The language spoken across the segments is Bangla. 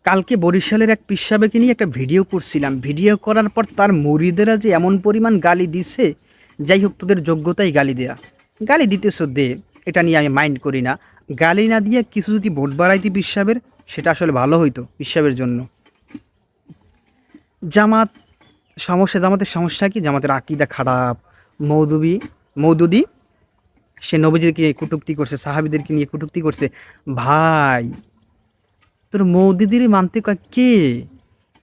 কালকে বরিশালের এক পিসাবেকে নিয়ে একটা ভিডিও করছিলাম। ভিডিও করার পর তার মুরিদেরা যে এমন পরিমাণ গালি দিছে, যাই হোক তোদের যোগ্যতাই গালি দেয়া। গালি দিতেছো দে, এটা নিয়ে আমি মাইন্ড করি না। গালি না দিয়ে কিছু যদি ভোট বাড়াইতি পিসাবের, সেটা আসলে ভালো হইতো পিসাবের জন্য। জামাত জামাতের সমস্যা কি? জামাতের আকিদা খারাপ। মৌদুবি মৌদুদি সে নবীজিকে কটূক্তি করছে, সাহাবিদেরকে নিয়ে কটূক্তি করছে। ভাই, তোর মৌদুদির মানতে কে?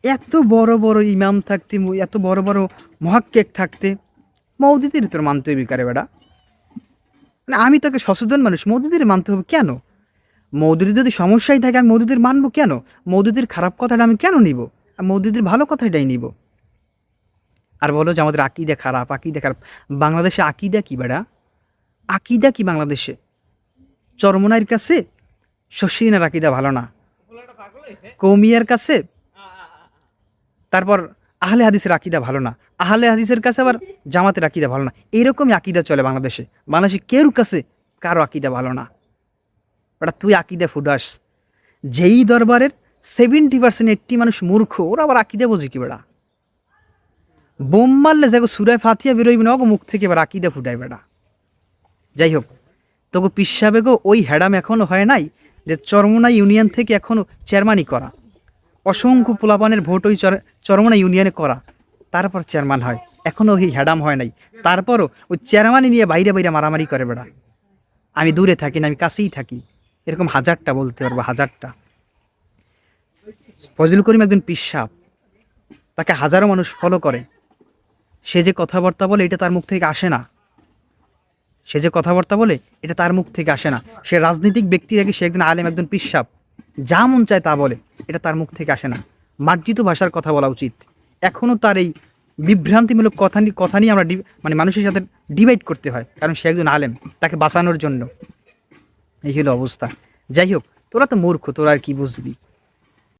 এত বড় বড় ইমাম থাকতে, এত বড় বড় মহাক্কেক থাকতে মৌদুদির তোর মানতে হবে কারে বেড়া? মানে আমি তোকে সচেতন মানুষ, মৌদুদির মানতে হবে কেন? মৌদুদির যদি সমস্যাই থাকে আমি মৌদুদির মানবো কেন? মৌদুদির খারাপ কথাটা আমি কেন নিব? মৌদুদির ভালো কথাটাই নিব। আর বলো যে আমাদের আকিদা খারাপ, আকিদা খারাপ। বাংলাদেশে আকিদা কি বেড়া? আকিদা কি বাংলাদেশে? চরমনাইয়ের কাছে শশীনের আকিদা ভালো না, কৌমিয়ার কাছে তারপর আহলে হাদিসের আকিদা ভালো না, আহলে হাদিসের কাছে আবার জামাতের আকিদা ভালো না। এরকমই আকিদা চলে বাংলাদেশে। বাংলাদেশে কেউ কাছে কারো আকিদা ভালো না। ওটা তুই আকিদা ফুডাস। যেই দরবারের 70% 80 মানুষ মূর্খ, ওরা আবার আকিদা বোঝে কি বেড়া? বোম মারলে যাগো সুরায় ফাতিয়া বেরোইবে না, মুখ থেকে এবার আকিদা ফুটাই বেড়া। যাই হোক, তোকে পিসাবে গো ওই হ্যাডাম এখনো হয় নাই যে চরমোনা ইউনিয়ন থেকে এখনো চেয়ারম্যানই করা। অসংখ্য পোলাপানের ভোট ওই চরমোনা ইউনিয়নে করা, তারপর চেয়ারম্যান হয়। এখনও ওই হ্যাডাম হয় নাই, তারপরও ওই চেয়ারম্যানই নিয়ে বাইরে বাইরে মারামারি করে বেড়া। আমি দূরে থাকি না, আমি কাছেই থাকি। এরকম হাজারটা বলতে পারবো, হাজারটা। ফজলুল করিম একজন পিসাব, তাকে হাজারো মানুষ ফলো করে। সে যে কথাবার্তা বলে এটা তার মুখ থেকে আসে না। সে যে কথাবার্তা বলে এটা তার মুখ থেকে আসে না। সে রাজনৈতিক ব্যক্তি থেকে, সে একজন আলেম, একজন পিসাব, যা মন চায় তা বলে, এটা তার মুখ থেকে আসে না। মার্জিত ভাষার কথা বলা উচিত। এখনও তার এই বিভ্রান্তিমূলক কথা নিয়ে আমরা মানে মানুষের সাথে ডিবেট করতে হয়, কারণ সে একজন আলেম, তাকে বাঁচানোর জন্য। এই হলো অবস্থা। যাই হোক, তোরা তো মূর্খ, তোরা আর কি বুঝবি?